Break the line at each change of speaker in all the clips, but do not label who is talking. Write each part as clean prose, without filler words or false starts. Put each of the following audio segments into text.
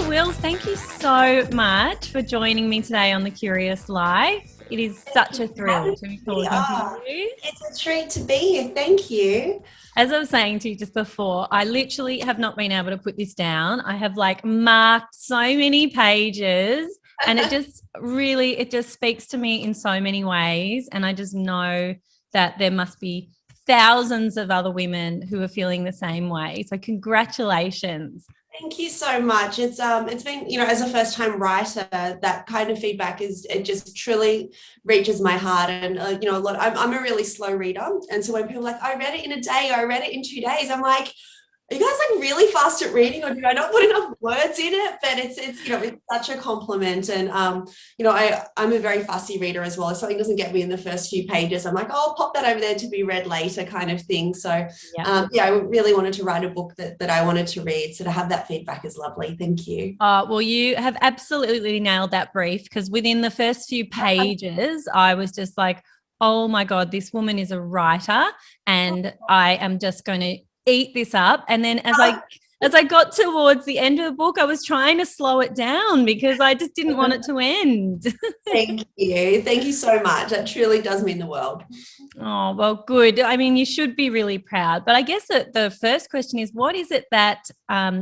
Wills, thank you so much for joining me today on The Curious Life. It is such a thrill to be talking to you.
It's a treat to be here. Thank you.
As I was saying to you just before, I literally have not been able to put this down. I have marked so many pages and it just speaks to me in so many ways. And I just know that there must be thousands of other women who are feeling the same way. So congratulations.
Thank you so much. It's been, as a first-time writer, that kind of feedback it just truly reaches my heart. And I'm a really slow reader, and so when people are like, I read it in a day, or I read it in 2 days, I'm like, are you guys really fast at reading, or do I not put enough words in it? But it's such a compliment. And I'm a very fussy reader as well. If something doesn't get me in the first few pages, I'm like, oh, I'll pop that over there to be read later, kind of thing. So I really wanted to write a book that I wanted to read. So to have that feedback is lovely. Thank you.
Well, you have absolutely nailed that brief, because within the first few pages, I was just like, oh my God, this woman is a writer, and I am just going to eat this up. And then as I got towards the end of the book, I was trying to slow it down because I just didn't want it to end.
Thank you so much. That truly does mean the world.
Oh, well, good. I mean, you should be really proud. But I guess that the first question is, what is it that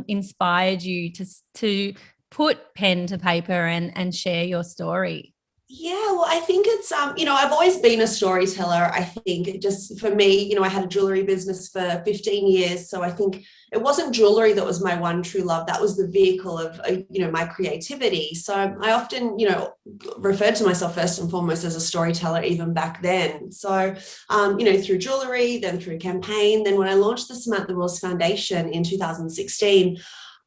inspired you to put pen to paper and share your story?
Yeah, well, I think it's, I've always been a storyteller. I think just for me, I had a jewellery business for 15 years. So I think it wasn't jewellery that was my one true love. That was the vehicle of, my creativity. So I often, referred to myself first and foremost as a storyteller even back then. So, through jewellery, then through campaign. Then when I launched the Samantha Wills Foundation in 2016,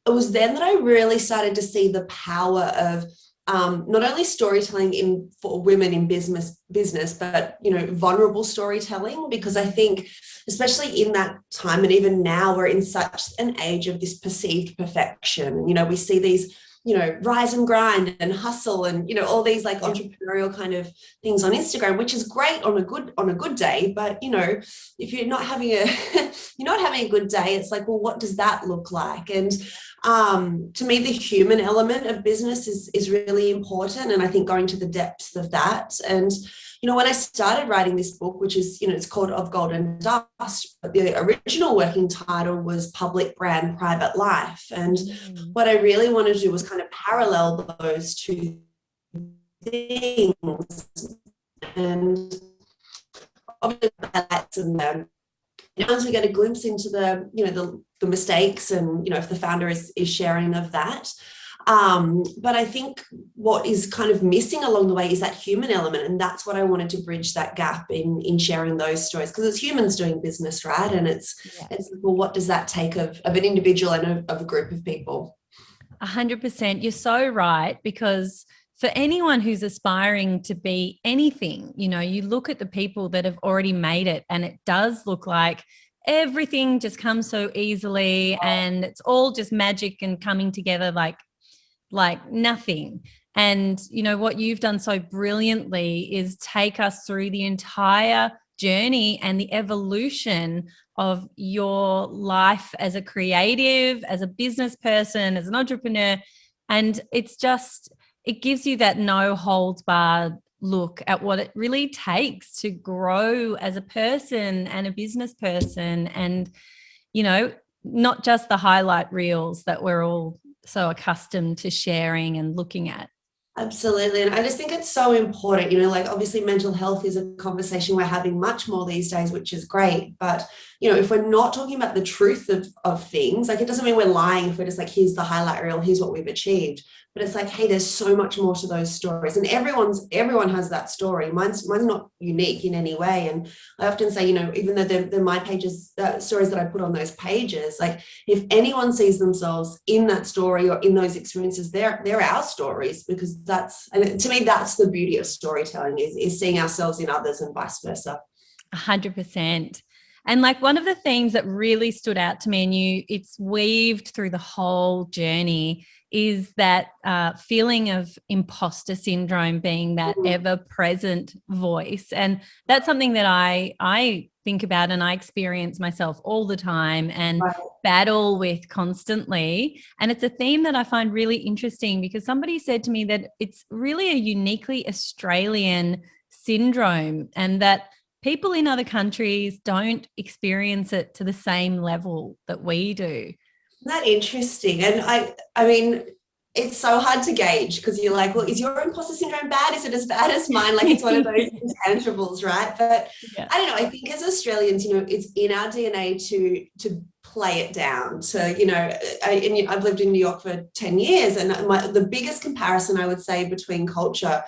it was then that I really started to see the power of not only storytelling for women in business, but, vulnerable storytelling, because I think, especially in that time and even now, we're in such an age of this perceived perfection. We see these, rise and grind and hustle and, all these entrepreneurial kind of things on Instagram, which is great on a good day. But, if you're not having a good day, it's like, well, what does that look like? And to me, the human element of business is really important. And I think going to the depths of that. And, when I started writing this book, which is, it's called Of Gold and Dust, but the original working title was Public Brand Private Life. And what I really wanted to do was kind of parallel those two things. And obviously that's once we get a glimpse into the mistakes and, if the founder is sharing of that. But I think what is kind of missing along the way is that human element. And that's what I wanted to bridge that gap in sharing those stories, because it's humans doing business, right? And it's well, what does that take of an individual and of a group of people?
100%. You're so right, because for anyone who's aspiring to be anything, you look at the people that have already made it, and it does look like everything just comes so easily and it's all just magic and coming together like nothing. And, what you've done so brilliantly is take us through the entire journey and the evolution of your life as a creative, as a business person, as an entrepreneur. And it gives you that no holds barred look at what it really takes to grow as a person and a business person. And, not just the highlight reels that we're all so accustomed to sharing and looking at.
Absolutely. And I just think it's so important, obviously mental health is a conversation we're having much more these days, which is great. But, if we're not talking about the truth of things, it doesn't mean we're lying if we're just like, here's the highlight reel, here's what we've achieved. But it's like, hey, there's so much more to those stories. And everyone has that story. Mine's not unique in any way. And I often say, even though they're my pages, stories that I put on those pages, if anyone sees themselves in that story or in those experiences, they're our stories, because to me, that's the beauty of storytelling is seeing ourselves in others and vice versa.
100%. And one of the themes that really stood out to me, and it's weaved through the whole journey, is that feeling of imposter syndrome being that ever-present voice. And that's something that I think about and I experience myself all the time and battle with constantly. And it's a theme that I find really interesting because somebody said to me that it's really a uniquely Australian syndrome and that people in other countries don't experience it to the same level that we do.
Isn't that interesting? And I mean, it's so hard to gauge because you're like, well, is your imposter syndrome bad? Is it as bad as mine? Like it's one of those intangibles, right? But I don't know. I think as Australians, you know, it's in our DNA to play it down. To, you know, I've lived in New York for 10 years, and the biggest comparison I would say between culture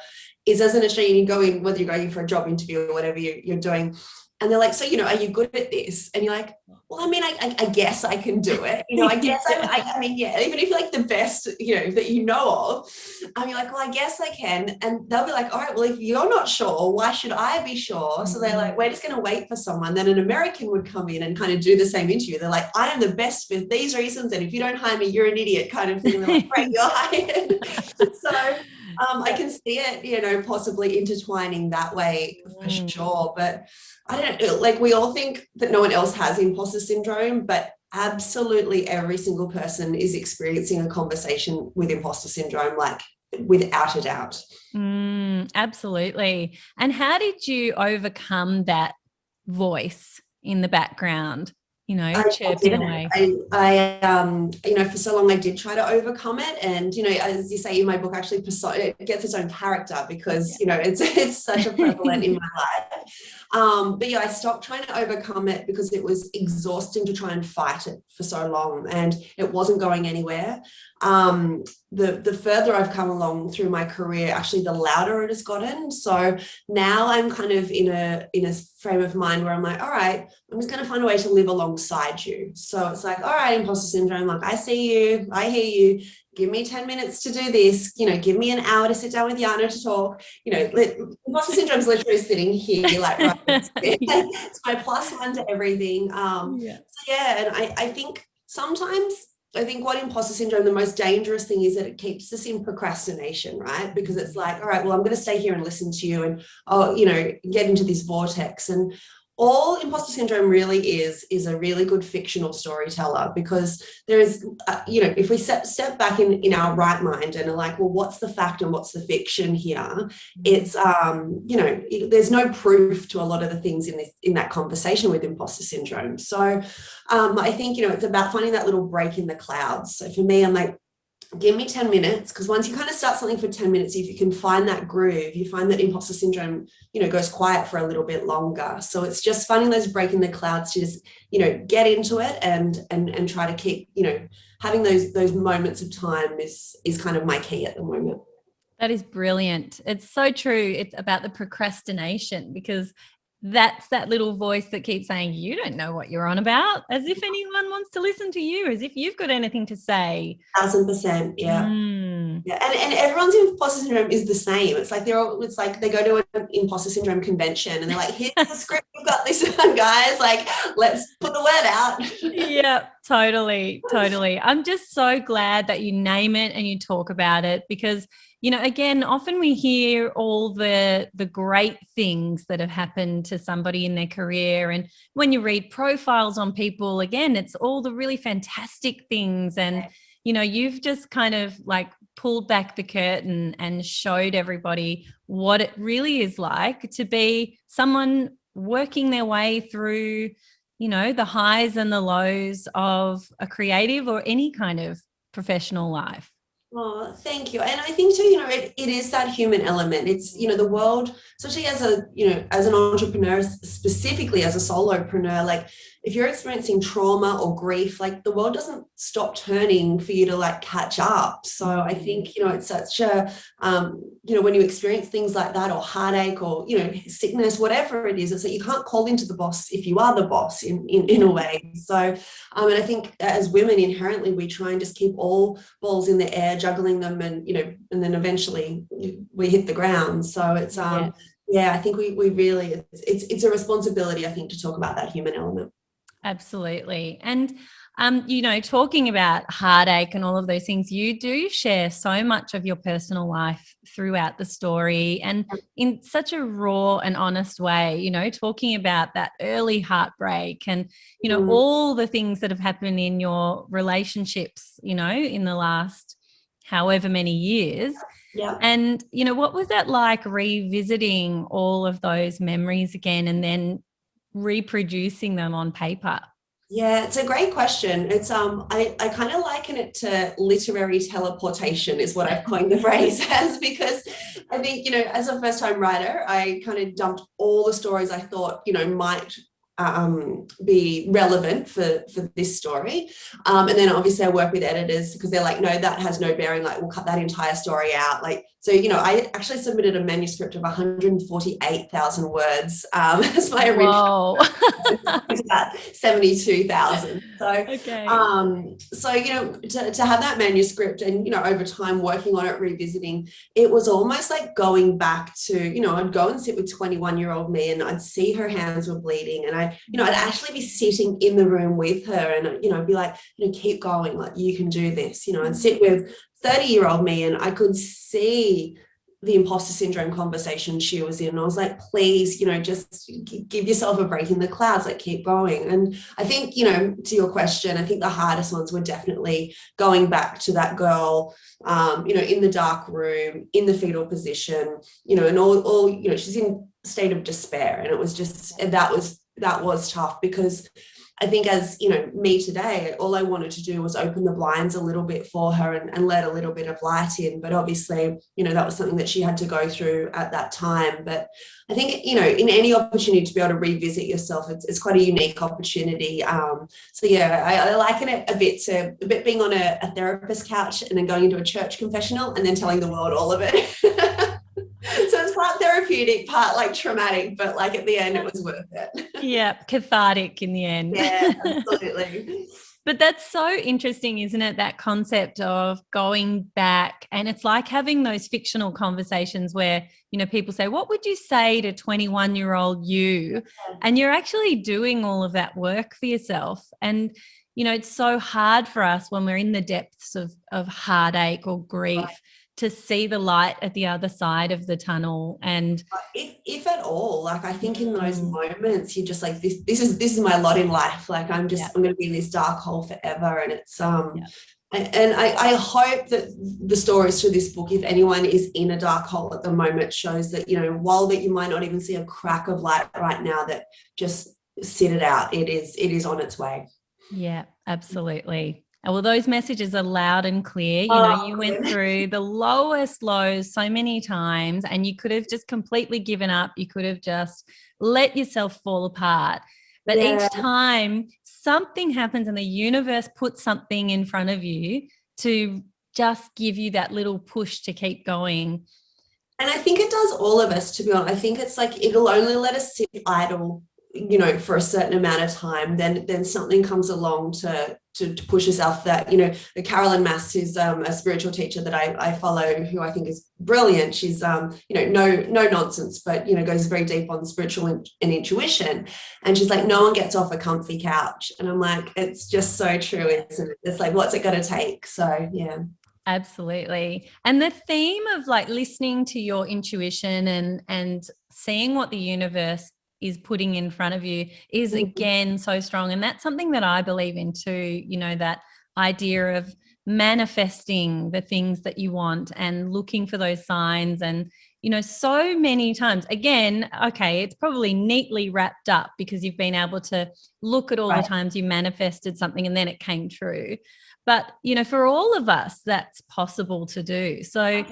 is as an Australian, you go in, whether you're going for a job interview or whatever you're doing, and they're like, so, you know, are you good at this? And you're like, well, I mean, I guess I can do it. You know, I guess, I mean, yeah, even if you're like the best, you know, that you know of, you're like, well, I guess I can. And they'll be like, all right, well, if you're not sure, why should I be sure? So they're like, we're just going to wait for someone. Then an American would come in and kind of do the same interview. They're like, I am the best for these reasons. And if you don't hire me, you're an idiot kind of thing. They're like, great, you're hired. So I can see it, you know, possibly intertwining that way for sure. But I don't know, like we all think that no one else has imposter syndrome, but absolutely every single person is experiencing a conversation with imposter syndrome, like without a doubt.
Absolutely. And how did you overcome that voice in the background? You know, chirping away.
I you know, for so long I did try to overcome it, and you know, as you say in my book, actually, it gets its own character because you know it's such a prevalent in my life. But yeah, I stopped trying to overcome it because it was exhausting to try and fight it for so long, and it wasn't going anywhere. The further I've come along through my career, actually, the louder it has gotten. So now I'm kind of in a frame of mind where I'm like, all right, I'm just going to find a way to live alongside you. So it's like, all right, imposter syndrome, like I see you, I hear you. Give me 10 minutes to do this, you know, give me an hour to sit down with Yana to talk, you know, imposter syndrome is literally sitting here, like, right, it's my +1 to everything. So yeah, and I think sometimes, I think what imposter syndrome, the most dangerous thing is that it keeps us in procrastination, right? Because it's like, all right, well, I'm going to stay here and listen to you and, you know, get into this vortex. And all imposter syndrome really is a really good fictional storyteller, because there is, you know, if we step back in our right mind and are like, well, what's the fact and what's the fiction here? It's, you know, there's no proof to a lot of the things in that conversation with imposter syndrome. So I think, you know, it's about finding that little break in the clouds. So for me, I'm like, give me 10 minutes, because once you kind of start something for 10 minutes, if you can find that groove, you find that imposter syndrome, you know, goes quiet for a little bit longer. So it's just finding those break in the clouds to just, you know, get into it and try to keep, you know, having those moments of time is kind of my key at the moment.
That is brilliant. It's so true. It's about the procrastination, because that's that little voice that keeps saying, you don't know what you're on about, as if anyone wants to listen to you, as if you've got anything to say.
1000%. Yeah. Yeah. And everyone's imposter syndrome is the same. It's like it's like they go to an imposter syndrome convention and they're like, here's the script, we've got this one, guys, like, let's put the word out.
Yeah, totally. I'm just so glad that you name it and you talk about it, because you know, again, often we hear all the great things that have happened to somebody in their career. And when you read profiles on people, again, it's all the really fantastic things. And, you know, you've just kind of like pulled back the curtain and showed everybody what it really is like to be someone working their way through, you know, the highs and the lows of a creative or any kind of professional life.
Oh, thank you. And I think too, you know, it is that human element. It's, you know, the world, especially as a, you know, as an entrepreneur, specifically as a solopreneur, like if you're experiencing trauma or grief, like the world doesn't stop turning for you to like catch up. So I think, you know, it's such a, you know, when you experience things like that, or heartache, or, you know, sickness, whatever it is, it's that you can't call into the boss if you are the boss in a way. So, and I think as women inherently, we try and just keep all balls in the air, juggling them, and, you know, and then eventually we hit the ground. So it's, yeah, I think we really, it's a responsibility, I think, to talk about that human element.
Absolutely. And Talking about heartache and all of those things, you do share so much of your personal life throughout the story, and in such a raw and honest way, talking about that early heartbreak and, all the things that have happened in your relationships, in the last however many years.
Yeah.
And, what was that like, revisiting all of those memories again and then reproducing them on paper?
Yeah, it's a great question. It's I kind of liken it to literary teleportation is what I've coined the phrase as, because I think, as a first-time writer, I kind of dumped all the stories I thought, might be relevant for this story. And then obviously I work with editors because they're like, no, that has no bearing. Like, we'll cut that entire story out. Like, so, I actually submitted a manuscript of 148,000 words as my original. It's about 72,000. So,
okay.
To have that manuscript and, over time working on it, revisiting, it was almost like going back to, I'd go and sit with 21-year-old me and I'd see her hands were bleeding, and I'd actually be sitting in the room with her and, I'd be like, keep going, like, you can do this, and sit with 30-year-old me, and I could see the imposter syndrome conversation she was in. And I was like, please, just give yourself a break in the clouds, like, keep going. And I think, to your question, I think the hardest ones were definitely going back to that girl, in the dark room, in the fetal position, and all, she's in a state of despair. And it was just, that was tough, because I think, as me today, all I wanted to do was open the blinds a little bit for her and let a little bit of light in. But obviously, that was something that she had to go through at that time. But I think, in any opportunity to be able to revisit yourself, it's quite a unique opportunity. So yeah, I liken it a bit being on a therapist couch and then going into a church confessional and then telling the world all of it. So it's part therapeutic, part like traumatic, but like at the end it was worth it.
Yeah, cathartic in the end.
Yeah, absolutely.
But that's so interesting, isn't it? That concept of going back, and it's like having those fictional conversations where, people say, what would you say to 21-year-old you? And you're actually doing all of that work for yourself. And, it's so hard for us when we're in the depths of heartache or grief, to see the light at the other side of the tunnel. And
if at all, like, I think in those moments you're just like, this is my lot in life. Like, I'm going to be in this dark hole forever. And it's and I hope that the stories through this book, if anyone is in a dark hole at the moment, shows that, while that you might not even see a crack of light right now, that just sit it out. It is on its way.
Yeah, absolutely. Well, those messages are loud and clear. You went through the lowest lows so many times, and you could have just completely given up. You could have just let yourself fall apart. But each time something happens and the universe puts something in front of you to just give you that little push to keep going.
And I think it does all of us, to be honest. I think it's like, it'll only let us sit idle, for a certain amount of time. Then something comes along to push us off that. Carolyn Mass, who's a spiritual teacher that I follow, who I think is brilliant. She's no nonsense, but goes very deep on spiritual and intuition. And she's like, no one gets off a comfy couch. And I'm like, it's just so true, isn't it? It's like, what's it going to take? So yeah.
Absolutely. And the theme of like listening to your intuition and seeing what the universe is putting in front of you is again so strong. And that's something that I believe in too, that idea of manifesting the things that you want and looking for those signs. And, so many times, again, okay, it's probably neatly wrapped up because you've been able to look at all the times you manifested something and then it came true. But, for all of us, that's possible to do. So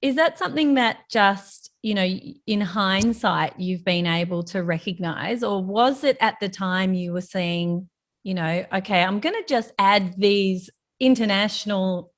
is that something that just, in hindsight, you've been able to recognize, or was it at the time you were saying, okay, I'm going to just add these international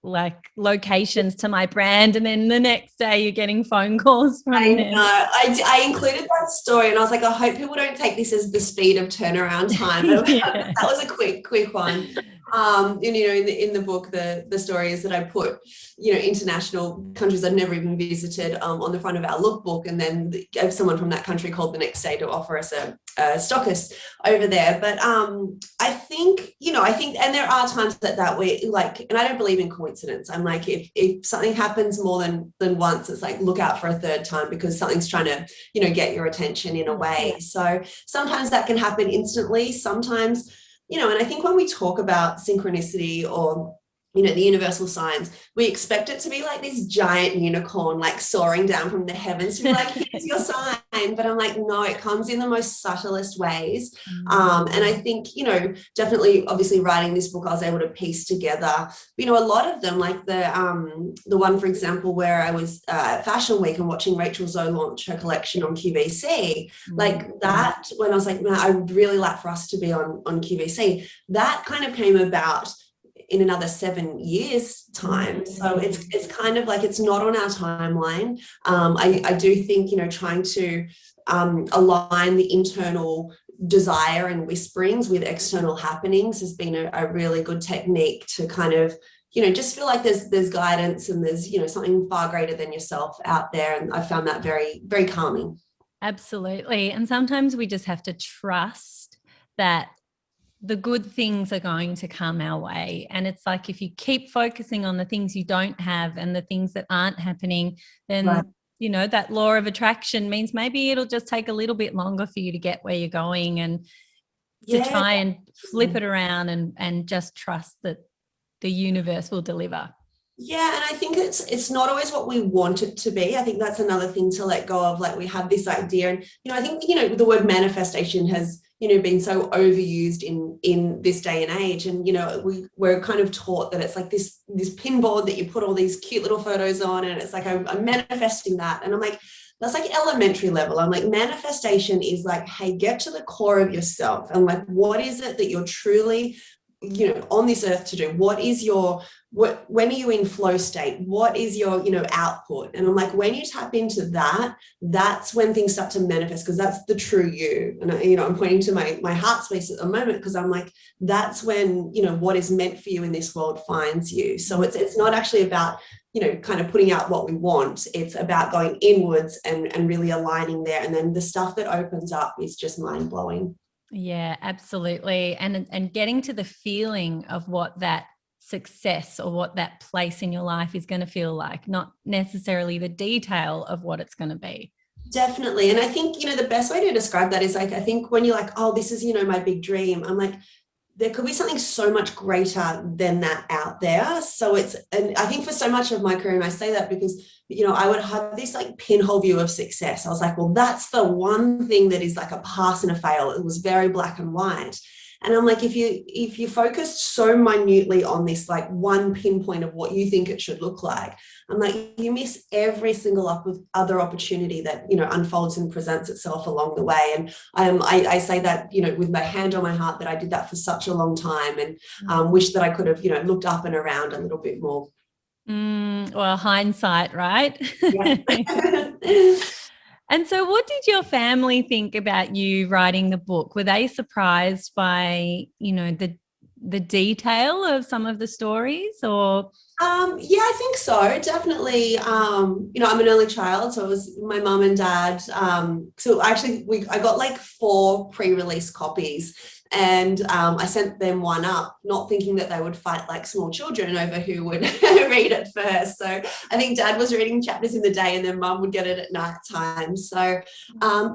locations to my brand, and then the next day you're getting phone calls from them?
I included that story and I was like, I hope people don't take this as the speed of turnaround time. That was a quick one. In the book, the story is that I put, international countries I'd never even visited on the front of our lookbook, and then gave someone from that country called the next day to offer us a stockist over there. But I think, and there are times that we like, and I don't believe in coincidence. I'm like, if something happens more than once, it's like, look out for a third time, because something's trying to, get your attention in a way. So sometimes that can happen instantly. Sometimes, and I think when we talk about synchronicity or, the universal signs, we expect it to be like this giant unicorn, like soaring down from the heavens to be like, here's your sign. But I'm like, no, it comes in the most subtlest ways. And I think, definitely, obviously writing this book, I was able to piece together, a lot of them, like the one, for example, where I was at Fashion Week and watching Rachel Zoe launch her collection on QVC, like that, when I was like, man, I would really like for us to be on QVC, that kind of came about in another 7 years time. So it's kind of like, it's not on our timeline. I do think, trying to align the internal desire and whisperings with external happenings has been a really good technique to kind of, just feel like there's guidance and there's, something far greater than yourself out there. And I found that very, very calming.
Absolutely. And sometimes we just have to trust that the good things are going to come our way. And it's like, if you keep focusing on the things you don't have and the things that aren't happening, then, right, that law of attraction means maybe it'll just take a little bit longer for you to get where you're going, and to try and flip it around and just trust that the universe will deliver.
Yeah, and I think it's not always what we want it to be. I think that's another thing to let go of. Like, we have this idea, and I think the word manifestation has been so overused in this day and age, and we're kind of taught that it's like this pinboard that you put all these cute little photos on, and it's like, I'm manifesting that, and I'm like, that's like elementary level. I'm like, manifestation is like, hey, get to the core of yourself, and like, what is it that you're truly on this earth to do? What is when are you in flow state? What is your output? And I'm like, when you tap into that, that's when things start to manifest, because that's the true you. And I'm pointing to my heart space at the moment, because I'm like, that's when what is meant for you in this world finds you. So it's not actually about kind of putting out what we want. It's about going inwards and really aligning there, and then the stuff that opens up is just mind-blowing.
Yeah, absolutely. And getting to the feeling of what that success or what that place in your life is going to feel like, not necessarily the detail of what it's going to be.
Definitely. And I think, the best way to describe that is like, I think when you're like, oh, this is, my big dream, I'm like, there could be something so much greater than that out there. So and I think for so much of my career, and I say that because, I would have this like pinhole view of success. I was like, well, that's the one thing that is like a pass and a fail. It was very black and white. And I'm like, if you focus so minutely on this like one pinpoint of what you think it should look like, I'm like, you miss every single other opportunity that unfolds and presents itself along the way. And I say that with my hand on my heart, that I did that for such a long time, and wish that I could have looked up and around a little bit more.
Well, hindsight, right?
Yeah.
And so what did your family think about you writing the book? Were they surprised by, the detail of some of the stories, or?
Yeah, I think so. Definitely. I'm an only child, so it was my mum and dad. So actually I got like 4 pre-release copies, and I sent them one up, not thinking that they would fight like small children over who would read it first. So I think dad was reading chapters in the day, and then mum would get it at night time. So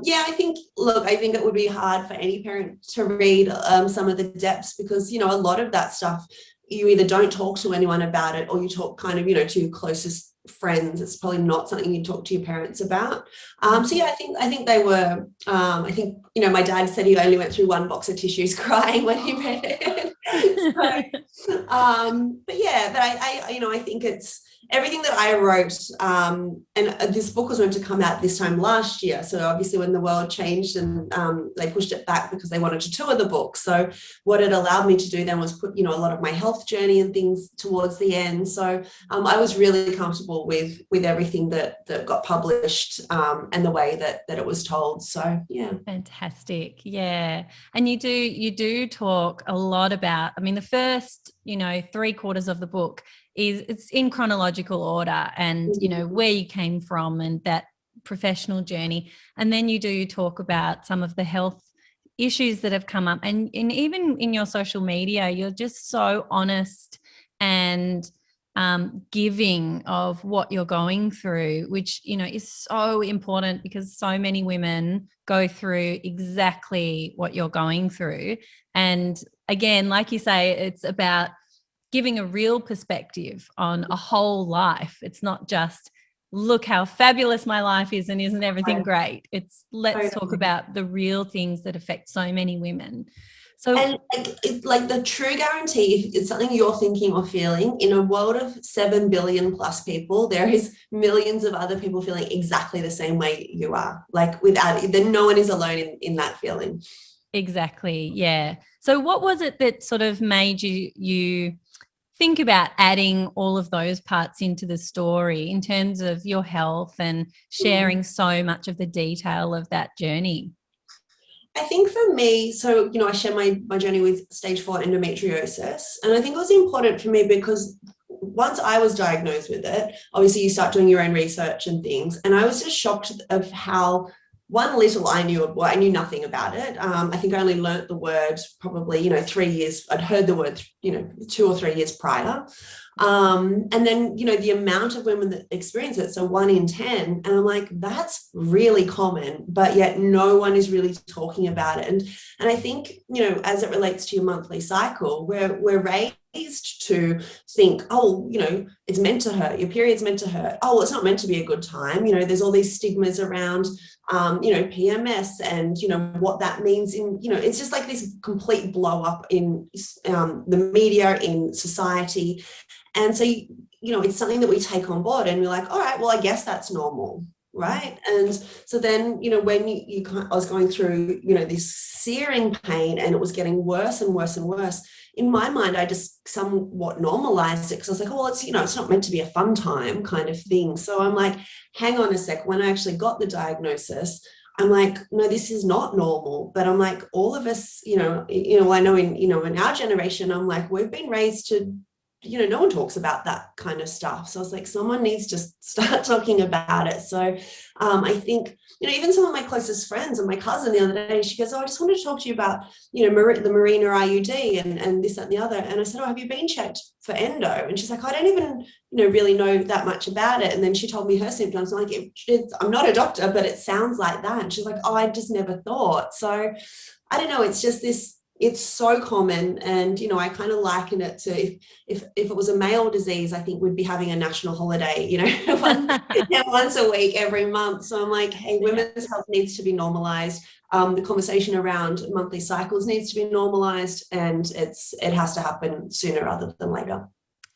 yeah, I think it would be hard for any parent to read some of the depths, because a lot of that stuff, you either don't talk to anyone about it, or you talk kind of, to your closest friends. It's probably not something you talk to your parents about. So yeah, I think they were, I think, my dad said he only went through 1 box of tissues crying when he read it. So, but yeah, but I think everything that I wrote, and this book was meant to come out this time last year. So obviously when the world changed and they pushed it back because they wanted to tour the book. So what it allowed me to do then was put, a lot of my health journey and things towards the end. So I was really comfortable with everything that got published, and the way that it was told. So yeah.
Fantastic. Yeah. And you do talk a lot about, I mean, the first, 3/4 of the book it's in chronological order, and, where you came from and that professional journey. And then you do talk about some of the health issues that have come up. And even in your social media, you're just so honest and giving of what you're going through, which, is so important, because so many women go through exactly what you're going through. And again, like you say, it's about giving a real perspective on a whole life. It's not just, look how fabulous my life is and isn't everything great. It's let's talk about the real things that affect so many women. So,
and like the true guarantee, if it's something you're thinking or feeling, in a world of 7 billion plus people, there is millions of other people feeling exactly the same way you are. Like then no one is alone in that feeling.
Exactly. Yeah. So what was it that sort of made you think about adding all of those parts into the story in terms of your health and sharing so much of the detail of that journey?
I think for me, so, I share my journey with stage 4 endometriosis. And I think it was important for me because once I was diagnosed with it, obviously you start doing your own research and things. And I was just shocked of how little I knew. Well, I knew nothing about it. I think I only learnt the word probably, 3 years. I'd heard the word, 2 or 3 years prior. And then, the amount of women that experience it, so 1 in 10, and I'm like, that's really common, but yet no one is really talking about it. And I think, as it relates to your monthly cycle, we're raised to think, oh, it's meant to hurt, your period's meant to hurt. Oh, well, it's not meant to be a good time. There's all these stigmas around, PMS and, what that means in, it's just like this complete blow up in the media, in society. And so, it's something that we take on board and we're like, all right, well, I guess that's normal. Right. And so then, when I was going through, this searing pain and it was getting worse and worse and worse, in my mind, I just somewhat normalized it because I was like, oh, well, it's, it's not meant to be a fun time kind of thing. So I'm like, hang on a sec. When I actually got the diagnosis, I'm like, no, this is not normal. But I'm like, all of us, I know in our generation, I'm like, we've been raised to, no one talks about that kind of stuff. So I was like, someone needs to start talking about it. So I think, even some of my closest friends and my cousin the other day, she goes, oh, I just wanted to talk to you about, the Mirena IUD and this, that, and the other. And I said, oh, have you been checked for endo? And she's like, I don't even, really know that much about it. And then she told me her symptoms. I'm like, I'm not a doctor, but it sounds like that. And she's like, oh, I just never thought. So I don't know. It's just this. It's so common, and I kind of liken it to if it was a male disease, I think we'd be having a national holiday, once a week, every month. So I'm like, hey, women's health needs to be normalized. The conversation around monthly cycles needs to be normalized, and it has to happen sooner rather than later.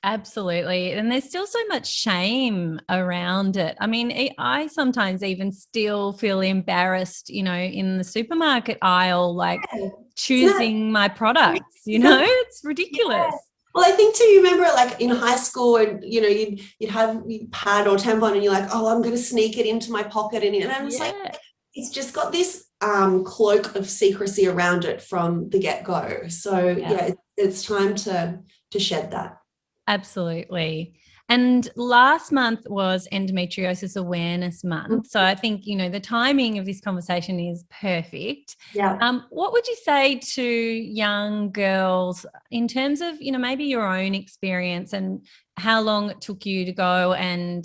Absolutely. And there's still so much shame around it. I mean, I sometimes even still feel embarrassed, in the supermarket aisle, like choosing my products, it's ridiculous. Yeah.
Well, I think too, you remember like in high school and, you'd have pad or tampon and you're like, oh, I'm going to sneak it into my pocket. And I'm just like, it's just got this cloak of secrecy around it from the get-go. So it's time to shed that.
Absolutely. And last month was Endometriosis Awareness Month. So I think, the timing of this conversation is perfect.
Yeah.
What would you say to young girls in terms of, maybe your own experience and how long it took you to go and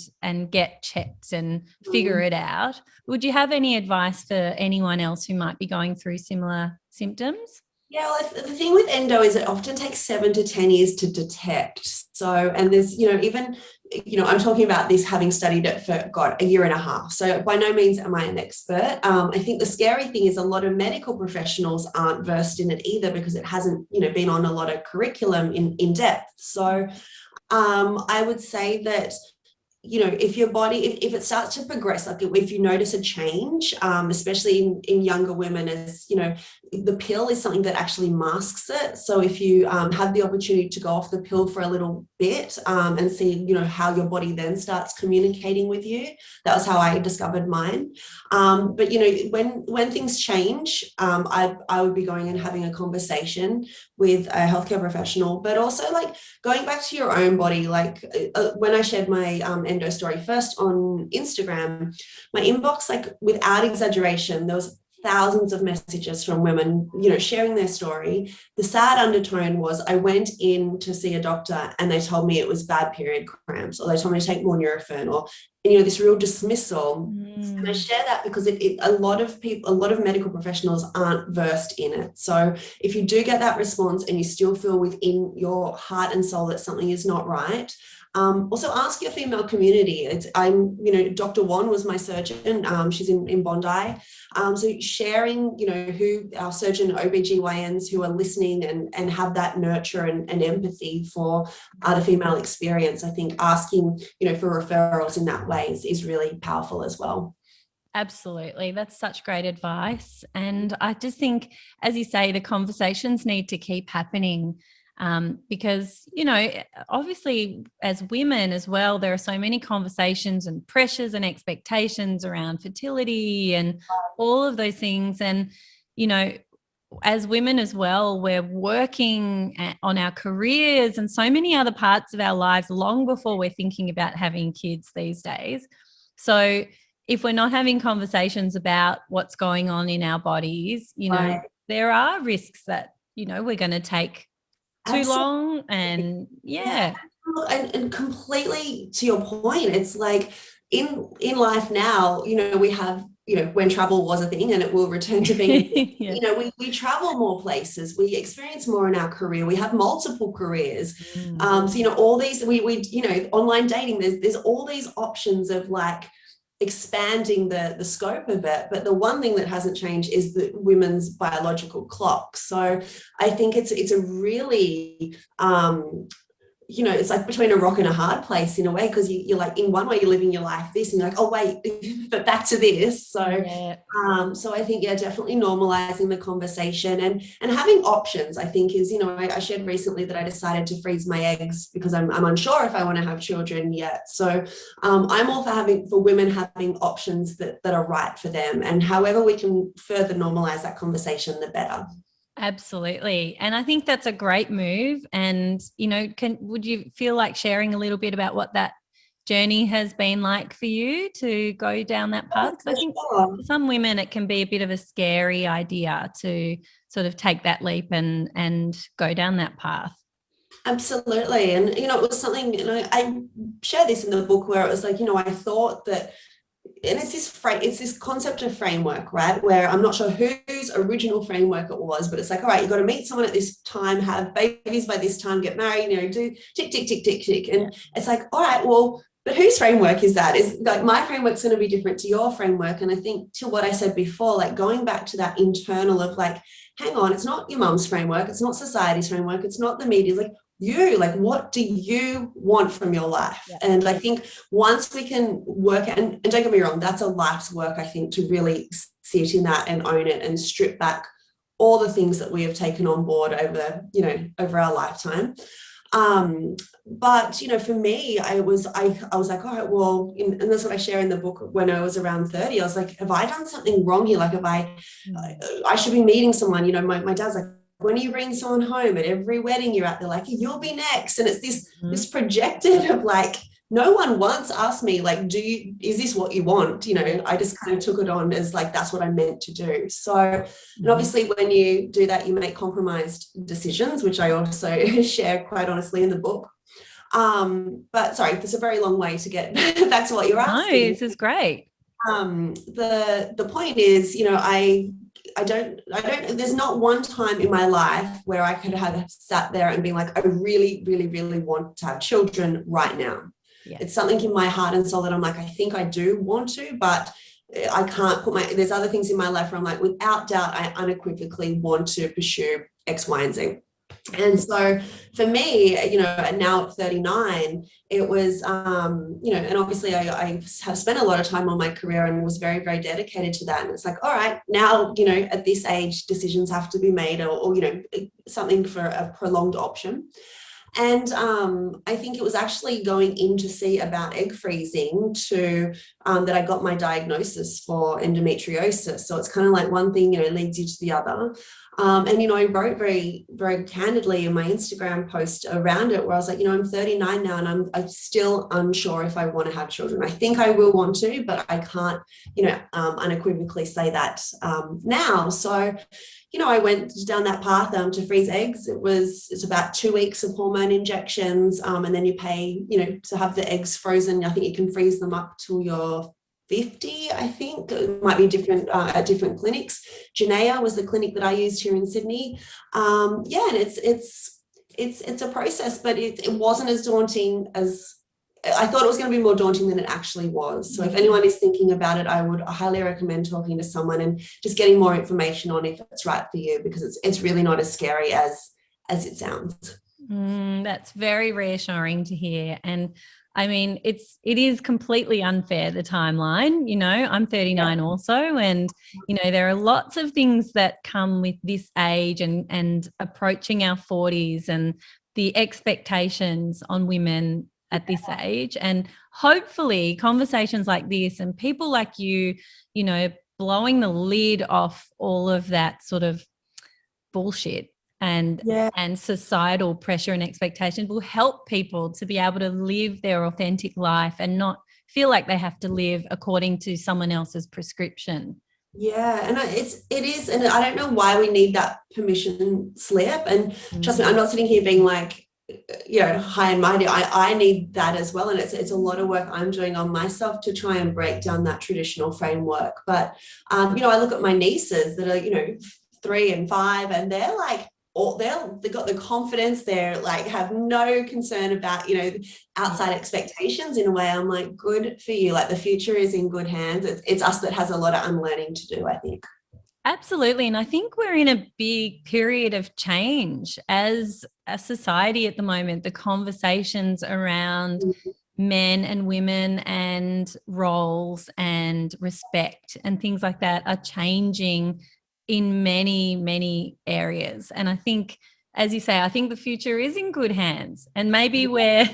get checked and figure it out? Would you have any advice for anyone else who might be going through similar symptoms?
Yeah, well, the thing with endo is it often takes 7 to 10 years to detect. So, and there's, even, I'm talking about this having studied it for, a year and a half. So by no means am I an expert. I think the scary thing is a lot of medical professionals aren't versed in it either because it hasn't, been on a lot of curriculum in depth. So I would say that, if your body, if it starts to progress, like if you notice a change, especially in younger women, as the pill is something that actually masks it. So if you have the opportunity to go off the pill for a little bit and see, how your body then starts communicating with you, that was how I discovered mine. But when things change, I would be going and having a conversation with a healthcare professional, but also like going back to your own body. Like when I shared my endo story first on Instagram, my inbox, like without exaggeration, there was thousands of messages from women, sharing their story. The sad undertone was I went in to see a doctor and they told me it was bad period cramps, or they told me to take more Nurofen, or this real dismissal. And I share that because a lot of medical professionals aren't versed in it. So if you do get that response and you still feel within your heart and soul that something is not right, also ask your female community. Dr. Wan was my surgeon. She's in Bondi. So sharing, who our surgeon OBGYNs who are listening and have that nurture and empathy for the female experience, I think asking, for referrals in that way is really powerful as well.
Absolutely. That's such great advice. And I just think, as you say, the conversations need to keep happening. Because, obviously as women as well, there are so many conversations and pressures and expectations around fertility and all of those things. And, as women as well, we're working on our careers and so many other parts of our lives long before we're thinking about having kids these days. So if we're not having conversations about what's going on in our bodies,
Right.
there are risks that, we're going to take too
Absolutely.
long. And yeah.
And completely to your point, it's like in life now, we have, when travel was a thing and it will return to being,
Yeah.
we travel more places, we experience more in our career, we have multiple careers. So, all these, we online dating, there's all these options of like expanding the scope of it, but the one thing that hasn't changed is the women's biological clock. So I think it's a really it's like between a rock and a hard place in a way, because you're like, in one way you're living your life this, and you're like, oh wait, but back to this. So so I think definitely normalizing the conversation and having options, I think is, I shared recently that I decided to freeze my eggs because I'm unsure if I want to have children yet. So I'm all for women having options that are right for them, and however we can further normalize that conversation, the better.
Absolutely. And I think that's a great move. And, would you feel like sharing a little bit about what that journey has been like for you to go down that path? Because I think for some women it can be a bit of a scary idea to sort of take that leap and go down that path.
Absolutely. And, it was something, I share this in the book where it was like, I thought that, and it's this concept of framework, right? Where I'm not sure whose original framework it was, but it's like, all right, you've got to meet someone at this time, have babies by this time, get married, do tick, tick, tick, tick, tick. And it's like, all right, well, but whose framework is that? Is like my framework's going to be different to your framework. And I think to what I said before, like going back to that internal of like, hang on, it's not your mum's framework, it's not society's framework, it's not the media's, like like what do you want from your life? And I think once we can work, and don't get me wrong, that's a life's work, I think, to really sit in that and own it and strip back all the things that we have taken on board over our lifetime. But for me, I was like, all right, well, and that's what I share in the book. When I was around 30, I was like, have I done something wrong here? Like, I should be meeting someone. My dad's like, when are you bringing someone home? At every wedding you're at, they're like, you'll be next. And it's this projected of like, no one once asked me, like, is this what you want? I just kind of took it on as like, that's what I meant to do. So, and obviously when you do that, you make compromised decisions, which I also share quite honestly in the book. But sorry, there's a very long way to get back to what you're asking.
No, this is great.
The point is, I don't, there's not one time in my life where I could have sat there and been like, I really, really, really want to have children right now. Yeah. It's something in my heart and soul that I'm like, I think I do want to, but I can't there's other things in my life where I'm like, without doubt, I unequivocally want to pursue X, Y, and Z. And so for me, now at 39, it was, and obviously I have spent a lot of time on my career and was very, very dedicated to that. And it's like, all right, now, at this age, decisions have to be made, or something for a prolonged option. And I think it was actually going in to see about egg freezing that I got my diagnosis for endometriosis. So it's kind of like one thing, leads you to the other. And I wrote very, very candidly in my Instagram post around it, where I was like, I'm 39 now, and I'm still unsure if I want to have children. I think I will want to, but I can't, unequivocally say that now. So, I went down that path to freeze eggs. It's about 2 weeks of hormone injections, and then you pay, to have the eggs frozen. I think you can freeze them up till you're 50, I think. It might be different at different clinics. Janaea was the clinic that I used here in Sydney. And it's a process, but it wasn't as daunting as I thought. It was going to be more daunting than it actually was. So if anyone is thinking about it, I would highly recommend talking to someone and just getting more information on if it's right for you, because it's really not as scary as it sounds.
That's very reassuring to hear. And I mean, it is completely unfair, the timeline. I'm 39 also, and there are lots of things that come with this age and approaching our 40s, and the expectations on women at this age. And hopefully conversations like this and people like you, blowing the lid off all of that sort of bullshit and societal pressure and expectations will help people to be able to live their authentic life and not feel like they have to live according to someone else's prescription.
Yeah, and it is, and I don't know why we need that permission slip. And trust me, I'm not sitting here being like, high and mighty. I need that as well, and it's a lot of work I'm doing on myself to try and break down that traditional framework. But I look at my nieces that are 3 and 5, and they're like, they've got the confidence. They're like, have no concern about outside expectations. In a way, I'm like, good for you. Like, the future is in good hands. It's us that has a lot of unlearning to do, I think.
Absolutely. And I think we're in a big period of change as a society at the moment. The conversations around men and women and roles and respect and things like that are changing in many, many areas. And I think, as you say, I think the future is in good hands. And maybe we're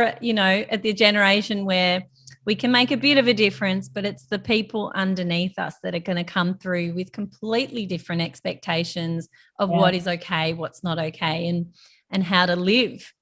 at the generation where we can make a bit of a difference, but it's the people underneath us that are going to come through with completely different expectations of what is okay, what's not okay, and how to live.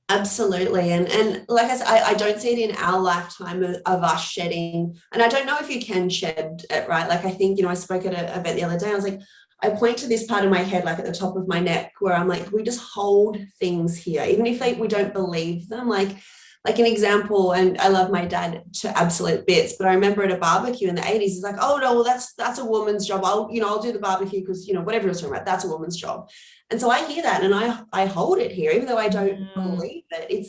Absolutely. And like I said, I don't see it in our lifetime of us shedding. And I don't know if you can shed it, right? Like, I think, I spoke at an event the other day. I was like, I point to this part of my head, like at the top of my neck, where I'm like, we just hold things here, even if we don't believe them. Like an example, and I love my dad to absolute bits, but I remember at a barbecue in the 80s, he's like, oh no, well, that's a woman's job. I'll do the barbecue because, whatever you're talking about, that's a woman's job. And so I hear that and I hold it here, even though I don't believe it.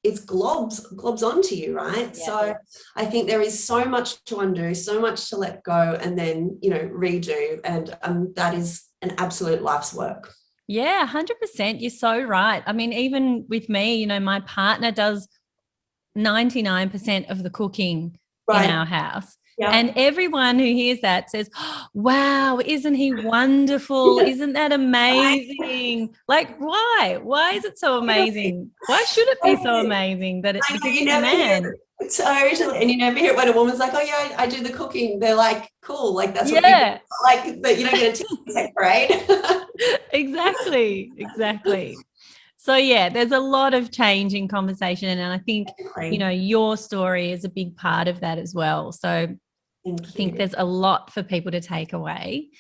It's globs onto you, right? Yeah. So I think there is so much to undo, so much to let go, and then, redo. And that is an absolute life's work.
Yeah, 100%. You're so right. I mean, even with me, my partner does 99% of the cooking in our house. Yeah. And everyone who hears that says, oh, wow, isn't he wonderful? Isn't that amazing? Like, why? Why is it so amazing? Why should it be so amazing that it's because he's a man?
Totally. And you never hear it when a woman's like, oh yeah, I do the cooking. They're like, cool. Like, that's what people like, but you don't get a tech parade.
Exactly. So yeah, there's a lot of change in conversation, and I think your story is a big part of that as well. So I think there's a lot for people to take away.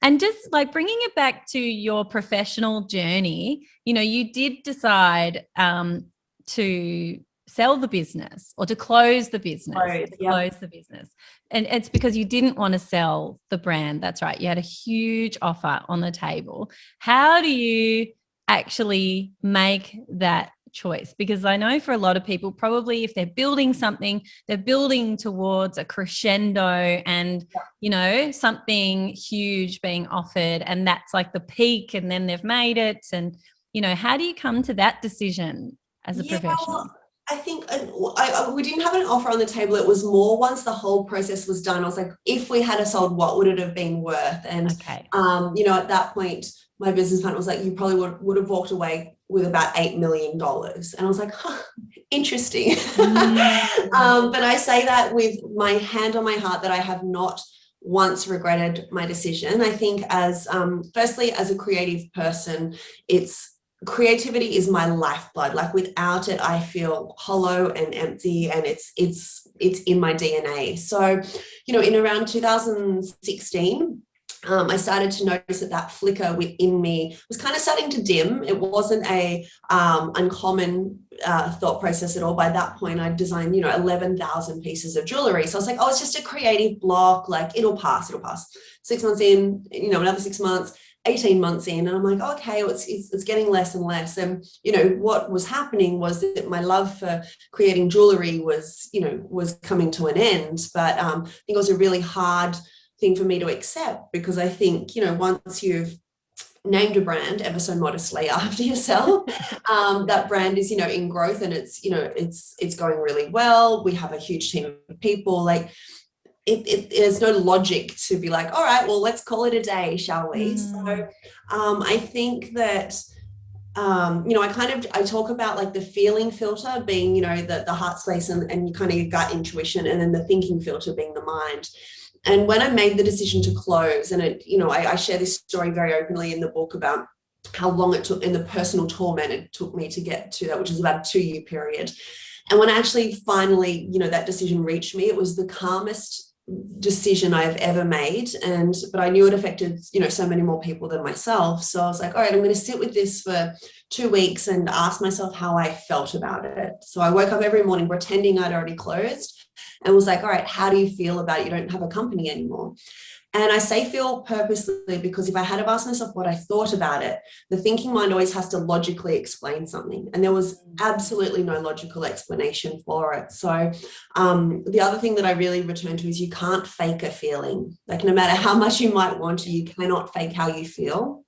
And just like bringing it back to your professional journey, you did decide to sell the business or to close the business. Close the business. And it's because you didn't want to sell the brand. That's right. You had a huge offer on the table. How do you actually make that choice? Because I know for a lot of people, probably if they're building something, they're building towards a crescendo and, you know, something huge being offered, and that's like the peak, and then they've made it. And, you know, how do you come to that decision as a professional?
Well, I think we didn't have an offer on the table. It was more once the whole process was done, I was like, if we had a sold, what would it have been worth? And,
Okay.
you know, at that point, my business partner was like, you probably would have walked away with about $8 million. And I was like, huh, interesting. But I say that with my hand on my heart that I have not once regretted my decision. I think as, firstly, as a creative person, creativity is my lifeblood. Like without it, I feel hollow and empty, and it's in my DNA. So, you know, in around 2016, I started to notice that flicker within me was kind of starting to dim. It wasn't a uncommon thought process at all. By that point, I designed, 11,000 pieces of jewellery. So I was like, oh, it's just a creative block. Like it'll pass. 6 months in, another 6 months, 18 months in, and I'm like, okay, it's getting less and less. And, what was happening was that my love for creating jewellery was coming to an end. But I think it was a really hard thing for me to accept, because I think, once you've named a brand ever so modestly after yourself, that brand is, in growth, and it's going really well. We have a huge team of people. Like there's no logic to be like, all right, well, let's call it a day, shall we? So I think that I talk about like the feeling filter being, the heart space and kind of your gut intuition, and then the thinking filter being the mind. And when I made the decision to close, and I share this story very openly in the book about how long it took and the personal torment it took me to get to that, which is about a 2-year period. And when I actually finally, that decision reached me, it was the calmest decision I've ever made. But I knew it affected, so many more people than myself. So I was like, all right, I'm going to sit with this for 2 weeks and ask myself how I felt about it. So I woke up every morning pretending I'd already closed and was like, all right, how do you feel about it? You don't have a company anymore. And I say feel purposely because if I had to ask myself what I thought about it, the thinking mind always has to logically explain something. And there was absolutely no logical explanation for it. So the other thing that I really return to is you can't fake a feeling. Like no matter how much you might want to, you cannot fake how you feel.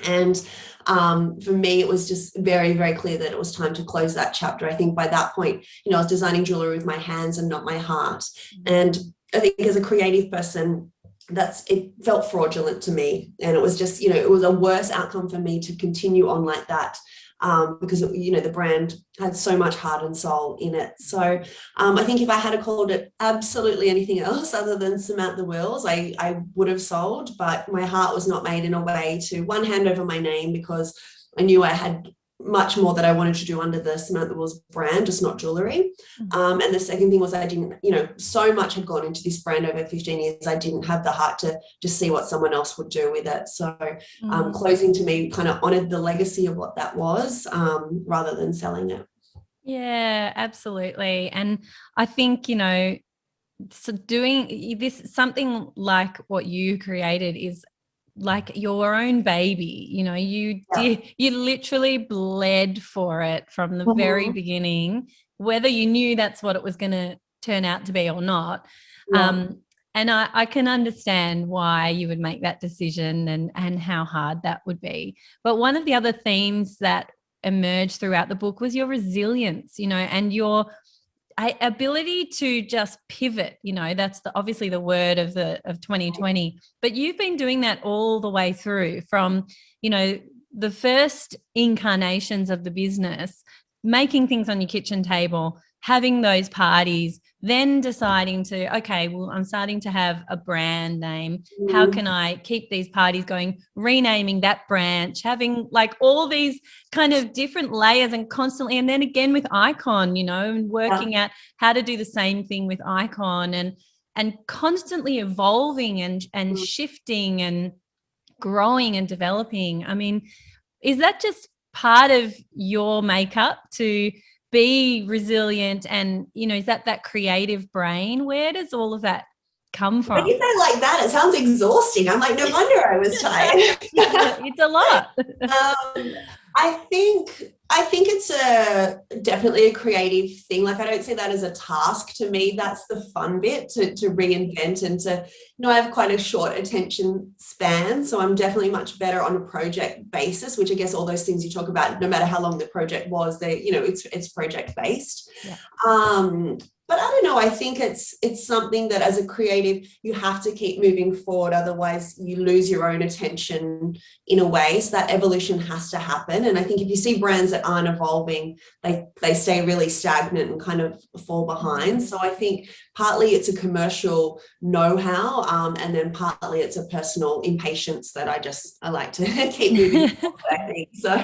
And for me, it was just very, very clear that it was time to close that chapter. I think by that point, I was designing jewelry with my hands and not my heart. And I think as a creative person, it felt fraudulent to me. And it was just, it was a worse outcome for me to continue on like that. Because, the brand had so much heart and soul in it. So I think if I had called it absolutely anything else other than Samantha Wills, I would have sold, but my heart was not made in a way to, one, hand over my name, because I knew I had much more that I wanted to do under the Samantha Wills brand, just not jewellery. And the second thing was I didn't, so much had gone into this brand over 15 years. I didn't have the heart to just see what someone else would do with it. So closing to me kind of honoured the legacy of what that was rather than selling it.
Yeah, absolutely. And I think, so doing this, something like what you created is like your own baby, you literally bled for it from the very beginning, whether you knew that's what it was going to turn out to be or not. And I can understand why you would make that decision and how hard that would be. But one of the other themes that emerged throughout the book was your resilience, and your ability to just pivot. That's obviously the word of 2020, but you've been doing that all the way through from the first incarnations of the business, making things on your kitchen table, having those parties, then deciding to, okay, well, I'm starting to have a brand name. How can I keep these parties going? Renaming that branch, having like all these kind of different layers and constantly, and then again with Icon, and working out how to do the same thing with Icon and constantly evolving and shifting and growing and developing. I mean, is that just part of your makeup to be resilient? And, is that creative brain? Where does all of that come from?
When you say it like that, it sounds exhausting. I'm like, no wonder I was tired.
It's a lot.
I think I think it's definitely a creative thing. Like, I don't see that as a task. To me, that's the fun bit, to reinvent and to, I have quite a short attention span. So I'm definitely much better on a project basis, which I guess all those things you talk about, no matter how long the project was, it's project based.
Yeah.
But I don't know, I think it's something that as a creative, you have to keep moving forward. Otherwise you lose your own attention in a way. So that evolution has to happen. And I think if you see brands that aren't evolving, they stay really stagnant and kind of fall behind. So I think partly it's a commercial know-how, and then partly it's a personal impatience that I like to keep moving forward, I think. So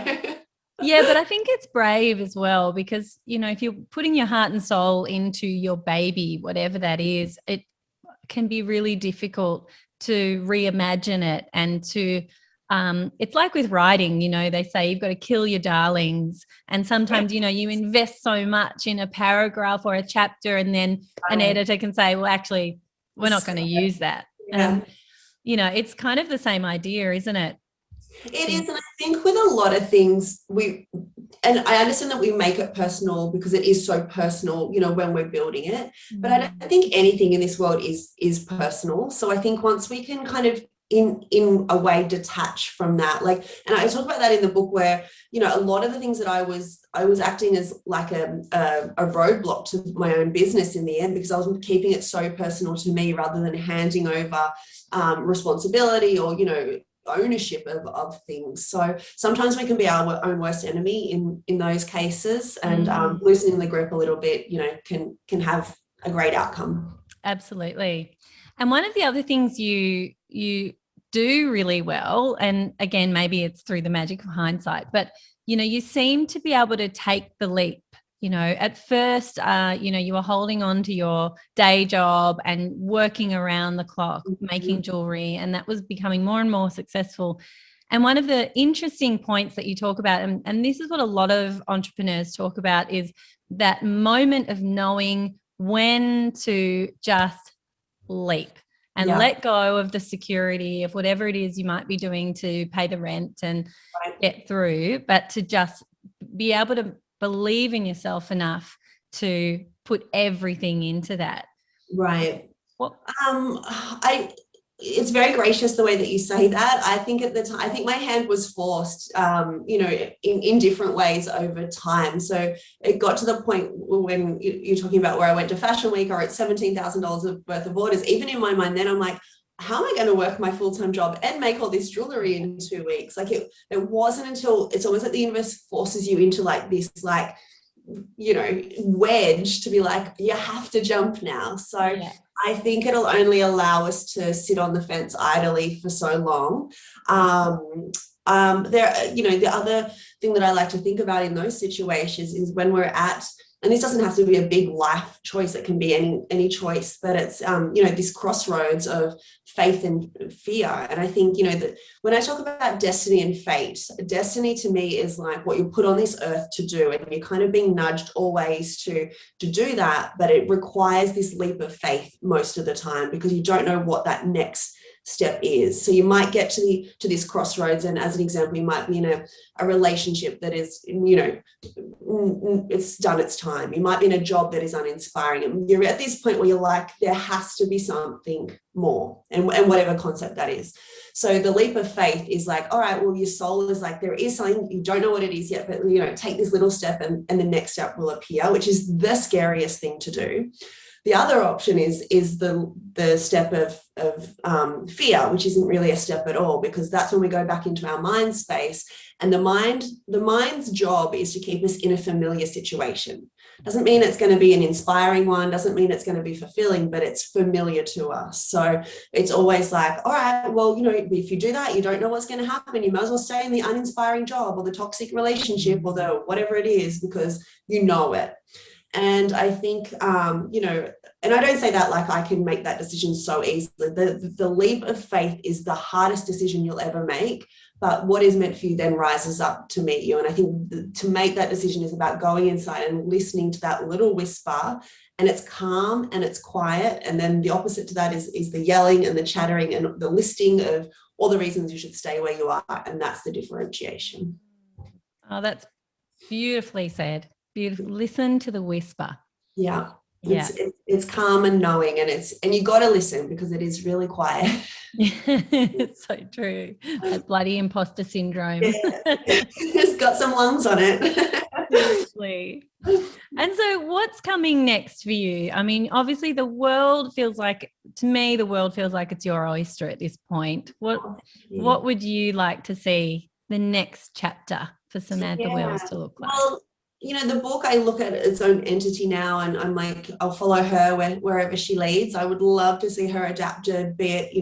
yeah, but I think it's brave as well, because, if you're putting your heart and soul into your baby, whatever that is, it can be really difficult to reimagine it and to it's like with writing, they say you've got to kill your darlings. And sometimes, you invest so much in a paragraph or a chapter, and then an editor can say, well, actually, we're not going to use that.
Yeah.
It's kind of the same idea, isn't it?
It is, and I think with a lot of things, and I understand that we make it personal because it is so personal, when we're building it. But I don't think anything in this world is personal. So I think once we can kind of in a way detach from that, and I talk about that in the book, where a lot of the things that I was acting as like a roadblock to my own business in the end, because I was keeping it so personal to me rather than handing over responsibility or ownership of things. So sometimes we can be our own worst enemy in those cases, and loosening the grip a little bit can have a great outcome.
Absolutely. And one of the other things you do really well, and again, maybe it's through the magic of hindsight, but you seem to be able to take the leap. At first, you were holding on to your day job and working around the clock, making jewelry, and that was becoming more and more successful. And one of the interesting points that you talk about, and this is what a lot of entrepreneurs talk about, is that moment of knowing when to just leap and let go of the security of whatever it is you might be doing to pay the rent and get through, but to just be able to believe in yourself enough to put everything into that.
Right. Well, it's very gracious the way that you say that. I think at the time, I think my hand was forced, in different ways over time. So it got to the point when you're talking about where I went to Fashion Week, or at $17,000 worth of orders. Even in my mind, then I'm like, how am I going to work my full-time job and make all this jewelry in 2 weeks? Like it wasn't until it's almost like the universe forces you into like this, wedge to be like, you have to jump now. So I think it'll only allow us to sit on the fence idly for so long. The other thing that I like to think about in those situations is when we're at, and this doesn't have to be a big life choice, it can be any choice, but it's this crossroads of faith and fear. And I think that when I talk about destiny and fate, destiny to me is like what you're put on this earth to do, and you're kind of being nudged always to do that, but it requires this leap of faith most of the time, because you don't know what that next step is. So you might get to this crossroads, and as an example, you might be in a relationship that is it's done its time. You might be in a job that is uninspiring, and you're at this point where you're like, there has to be something more, and whatever concept that is. So the leap of faith is like, all right, well, your soul is like, there is something, you don't know what it is yet, but take this little step and the next step will appear, which is the scariest thing to do. The other option is the step of fear, which isn't really a step at all, because that's when we go back into our mind space. And the mind's job is to keep us in a familiar situation. Doesn't mean it's going to be an inspiring one, doesn't mean it's going to be fulfilling, but it's familiar to us. So it's always like, all right, well, if you do that, you don't know what's going to happen. You might as well stay in the uninspiring job or the toxic relationship or the whatever it is, because you know it. And I think, and I don't say that like I can make that decision so easily. The leap of faith is the hardest decision you'll ever make, but what is meant for you then rises up to meet you. And I think to make that decision is about going inside and listening to that little whisper, and it's calm and it's quiet. And then the opposite to that is the yelling and the chattering and the listing of all the reasons you should stay where you are. And that's the differentiation.
Oh, that's Beautifully said. Beautiful. Listen to the whisper.
Yeah.
Yeah.
It's calm and knowing, and you got to listen because it is really quiet.
It's so true. That bloody imposter syndrome.
Yeah. It's got some lungs on it.
Seriously. And so what's coming next for you? I mean, obviously to me, the world feels like it's your oyster at this point. What would you like to see the next chapter for Samantha Wills to look like?
Well, the book, I look at its own entity now, and I'm like, I'll follow her wherever she leads. I would love to see her adapted, be it,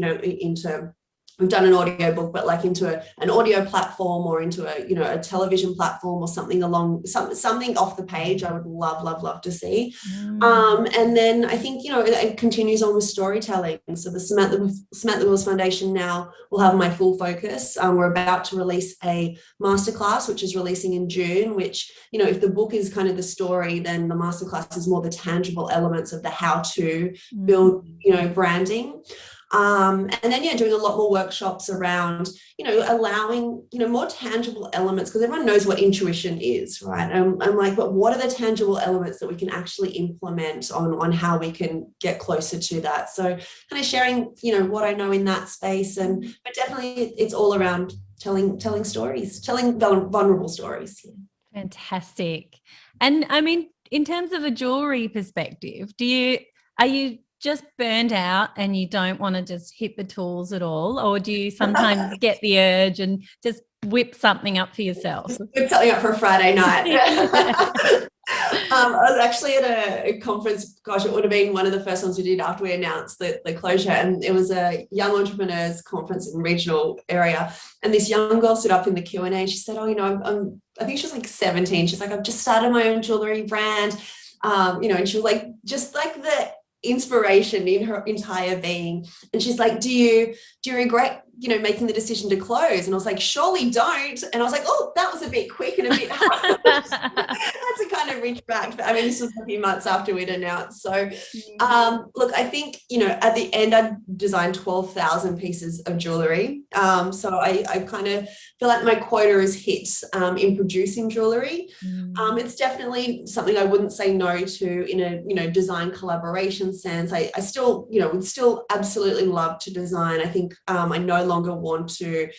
into, we've done an audio book, but like into an audio platform or into a television platform or something something off the page. I would love to see. And then I think, it continues on with storytelling. So the Samantha Wills Foundation now will have my full focus. We're about to release a masterclass, which is releasing in June, which, if the book is kind of the story, then the masterclass is more the tangible elements of the how to build, branding. And then, doing a lot more workshops around, allowing, more tangible elements, because everyone knows what intuition is, right? I'm like, but what are the tangible elements that we can actually implement on how we can get closer to that? So kind of sharing, what I know in that space, but definitely it's all around telling stories, telling vulnerable stories.
Fantastic. And I mean, in terms of a jewelry perspective, are you just burned out and you don't want to just hit the tools at all, or do you sometimes get the urge and just whip something up for yourself?
Whip something up for a Friday night. I was actually at a conference, gosh, it would have been one of the first ones we did after we announced the closure, and it was a young entrepreneurs conference in regional area, and this young girl stood up in the Q&A and she said, I think she was like 17, she's like, I've just started my own jewellery brand, and she was like, just like the inspiration in her entire being, and she's like, do you regret making the decision to close? And I was like, surely don't. And I was like, oh, that was a bit quick and a bit hard. That's a kind of reach back, but I mean, this was a few months after we'd announced. So look, I think at the end I designed 12,000 pieces of jewellery, so I kind of feel like my quota is hit in producing jewellery. It's definitely something I wouldn't say no to in a design collaboration sense. I still would still absolutely love to design. I think I no longer want to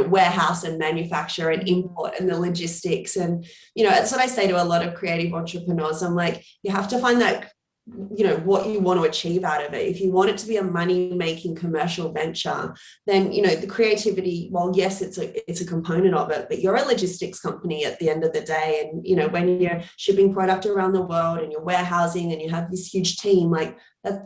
warehouse and manufacture and import and the logistics, and that's what I say to a lot of creative entrepreneurs. I'm like, you have to find that what you want to achieve out of it. If you want it to be a money-making commercial venture, then the creativity, well, yes, it's a component of it, but you're a logistics company at the end of the day. And when you're shipping product around the world and you're warehousing and you have this huge team, like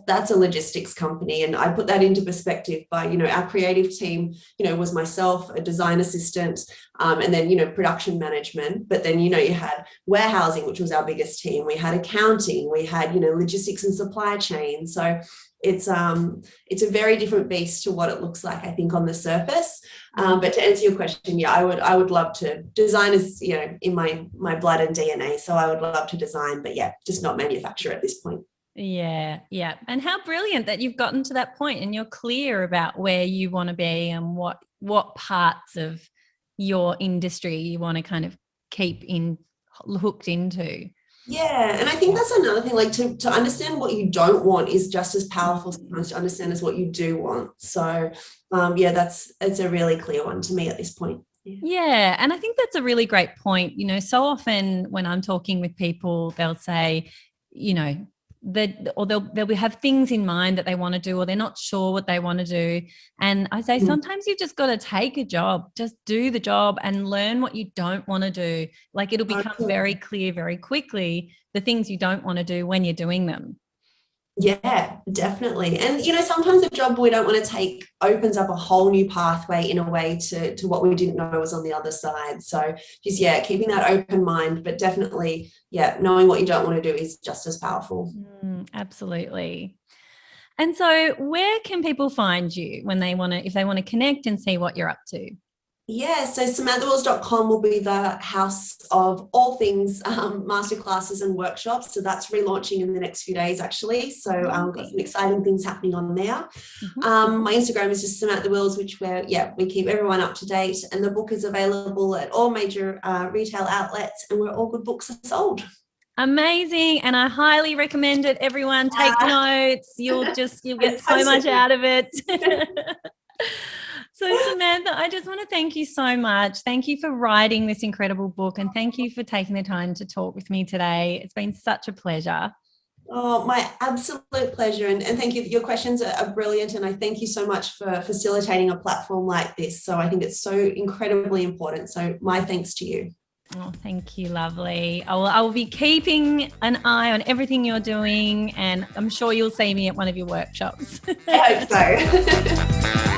that's a logistics company. And I put that into perspective by our creative team was myself, a design assistant, and then production management. But then you had warehousing, which was our biggest team. We had accounting, we had logistics and supply chain. So it's a very different beast to what it looks like, I think, on the surface. But to answer your question, I would love to. Design is in my blood and DNA, so I would love to design, but just not manufacture at this point.
Yeah. And how brilliant that you've gotten to that point and you're clear about where you want to be and what parts of your industry you want to kind of keep hooked into.
Yeah, and I think that's another thing, like to understand what you don't want is just as powerful sometimes to understand as what you do want. So it's a really clear one to me at this point.
Yeah, and I think that's a really great point. So often when I'm talking with people, they'll say, they'll have things in mind that they want to do, or they're not sure what they want to do. And I say, sometimes you've just got to take a job, just do the job and learn what you don't want to do. Like it'll become very clear very quickly, the things you don't want to do when you're doing them.
Yeah, definitely. And, sometimes the job we don't want to take opens up a whole new pathway in a way to what we didn't know was on the other side. So just, keeping that open mind, but definitely, knowing what you don't want to do is just as powerful.
Absolutely. And so where can people find you when if they want to connect and see what you're up to?
Yeah, so samanthawills.com will be the house of all things masterclasses and workshops. So that's relaunching in the next few days, actually. So we've got some exciting things happening on there. My Instagram is just Samantha Wills, which we keep everyone up to date. And the book is available at all major retail outlets, and where all good books are sold.
Amazing. And I highly recommend it. Everyone take notes. You'll get so much out of it. So Samantha, I just want to thank you so much. Thank you for writing this incredible book, and thank you for taking the time to talk with me today. It's been such a pleasure.
Oh, my absolute pleasure. And thank you. Your questions are brilliant. And I thank you so much for facilitating a platform like this. So I think it's so incredibly important. So my thanks to you.
Oh, thank you, lovely. I will be keeping an eye on everything you're doing, and I'm sure you'll see me at one of your workshops.
I hope so.